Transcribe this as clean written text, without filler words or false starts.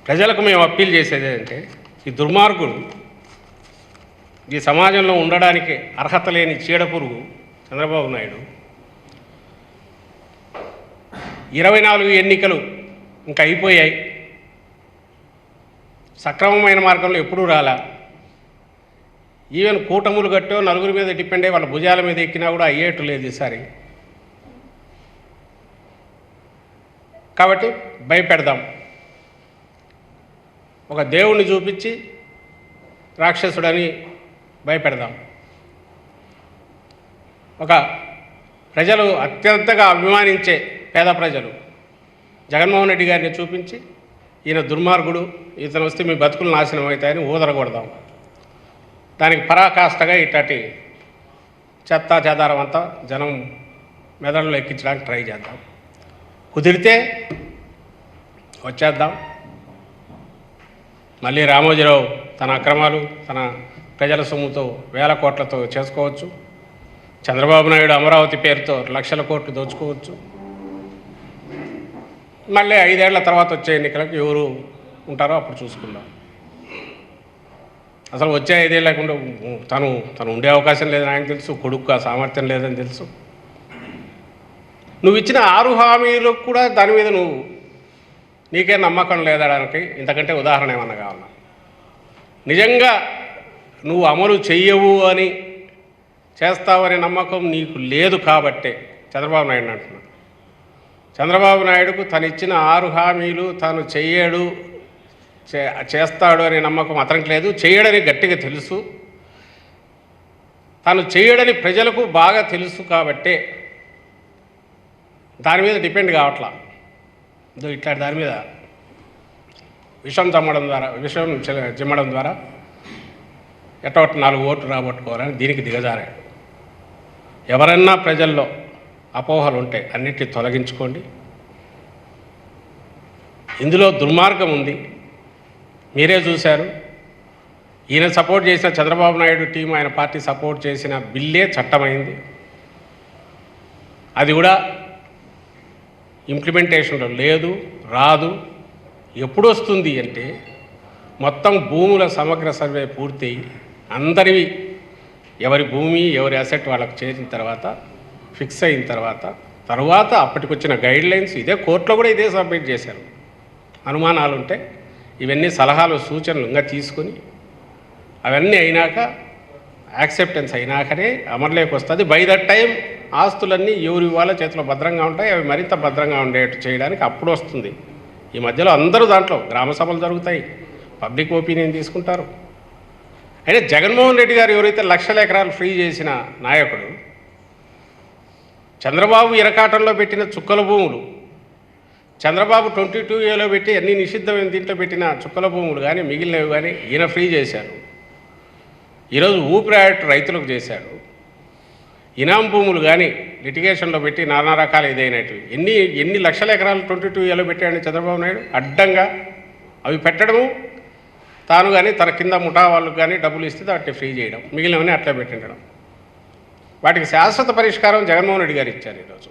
ప్రజలకు మేము అప్పీల్ చేసేది ఏంటంటే, ఈ దుర్మార్గుడు ఈ సమాజంలో ఉండడానికి అర్హత లేని చీడపురుగు చంద్రబాబు నాయుడు 24 ఎన్నికలు ఇంకా అయిపోయాయి, సక్రమమైన మార్గంలో ఎప్పుడూ రాలా. ఈవెన్ కూటములు కట్టో నలుగురి మీద డిపెండ్ అయ్యి వాళ్ళ భుజాల మీద ఎక్కినా కూడా అయ్యేట్టు లేదు ఈసారి. కాబట్టి భయపెడదాం, ఒక దేవుణ్ణి చూపించి రాక్షసుడని భయపెడదాం. ఒక ప్రజలు అత్యంతగా అభిమానించే పేద ప్రజలు జగన్మోహన్ రెడ్డి గారిని చూపించి ఈయన దుర్మార్గుడు, ఇతను వస్తే మీ బతుకులు నాశనం అవుతాయని ఊదరగొడదాం. దానికి పరాకాష్ఠగా ఇట్లాంటి చెత్త చెదారం అంతా జనం మెదడులో ఎక్కించడానికి ట్రై చేద్దాం. కుదిరితే వచ్చేద్దాం. మళ్ళీ రామోజీరావు తన అక్రమాలు తన ప్రజల సొమ్ముతో వేల కోట్లతో చేసుకోవచ్చు. చంద్రబాబు నాయుడు అమరావతి పేరుతో లక్షల కోట్లు దోచుకోవచ్చు. మళ్ళీ 5 ఏళ్ల తర్వాత వచ్చే ఎన్నికలకు ఎవరు ఉంటారో అప్పుడు చూసుకుందాం. అసలు వచ్చే 5 ఏళ్ళకుండా తను ఉండే అవకాశం లేదని ఆయనకు తెలుసు, కొడుకు ఆ సామర్థ్యం లేదని తెలుసు. నువ్వు ఇచ్చిన 6 హామీలకు కూడా దాని మీద నీకే నమ్మకం లేదడానికి ఇంతకంటే ఉదాహరణ ఏమన్నా కావాలా? నిజంగా నువ్వు అమలు చెయ్యవు అని చేస్తావనే నమ్మకం నీకు లేదు కాబట్టే చంద్రబాబు నాయుడు అంటున్నాడు. చంద్రబాబు నాయుడుకు తను ఇచ్చిన 6 హామీలు తాను చెయ్యడు చేస్తాడు అనే నమ్మకం అతనికి లేదు. చేయడని గట్టిగా తెలుసు, తాను చేయడని ప్రజలకు బాగా తెలుసు కాబట్టే దాని మీద డిపెండ్ కావట్లా. ఇట్లాంటి దాని మీద విషం చిమ్మడం ద్వారా ఎట్టో 4 ఓట్లు రాబట్టుకోవాలని దీనికి దిగజారాడు. ఎవరన్నా ప్రజల్లో అపోహలు ఉంటే అన్నిటిని తొలగించుకోండి. ఇందులో దుర్మార్గం ఉంది, మీరే చూశారు. ఈయన సపోర్ట్ చేసిన చంద్రబాబు నాయుడు టీం, ఆయన పార్టీ సపోర్ట్ చేసిన బిల్లే చట్టమైంది. అది కూడా ఇంప్లిమెంటేషన్లో లేదు, రాదు. ఎప్పుడు వస్తుంది అంటే మొత్తం భూముల సమగ్ర సర్వే పూర్తి అందరివి ఎవరి భూమి ఎవరి అసెట్ వాళ్ళకు చేసిన తర్వాత ఫిక్స్ అయిన తర్వాత అప్పటికొచ్చిన గైడ్లైన్స్ ఇదే కోర్టులో కూడా ఇదే సబ్మిట్ చేశారు. అనుమానాలు ఉంటే ఇవన్నీ సలహాలు సూచనలు ఇంకా తీసుకొని అవన్నీ అయినాక యాక్సెప్టెన్స్ అయినాకనే అమలులోకి వస్తుంది. బై దట్ టైం ఆస్తులన్నీ ఎవరి వాళ్ళ చేతిలో భద్రంగా ఉంటాయి, అవి మరింత భద్రంగా ఉండేట్టు చేయడానికి అప్పుడు వస్తుంది. ఈ మధ్యలో అందరూ దాంట్లో గ్రామ సభలు జరుగుతాయి, పబ్లిక్ ఒపీనియన్ తీసుకుంటారు. అయితే జగన్మోహన్ రెడ్డి గారు ఎవరైతే లక్షల ఎకరాలు ఫ్రీ చేసిన నాయకుడు, చంద్రబాబు ఇరకాటంలో పెట్టిన చుక్కల భూములు, చంద్రబాబు 22A పెట్టి అన్ని నిషిద్ధమైన దీంట్లో పెట్టిన చుక్కల భూములు కానీ మిగిలినవి కానీ ఈయన ఫ్రీ చేశారు. ఈరోజు ఊపిరాయట్ రైతులకు చేశాడు. ఇనాం భూములు కానీ లిటిగేషన్లో పెట్టి నానా రకాల ఇదైనవి ఎన్ని లక్షల ఎకరాలు 22A పెట్టాడు చంద్రబాబు నాయుడు అడ్డంగా. అవి పెట్టడము, తాను కానీ తన కింద ముఠా వాళ్ళకు కానీ డబ్బులు ఇస్తే వాటిని ఫ్రీ చేయడం, మిగిలినవన్నీ అట్లా పెట్టిండడం. వాటికి శాశ్వత పరిష్కారం జగన్మోహన్ రెడ్డి గారు ఇచ్చారు ఈరోజు.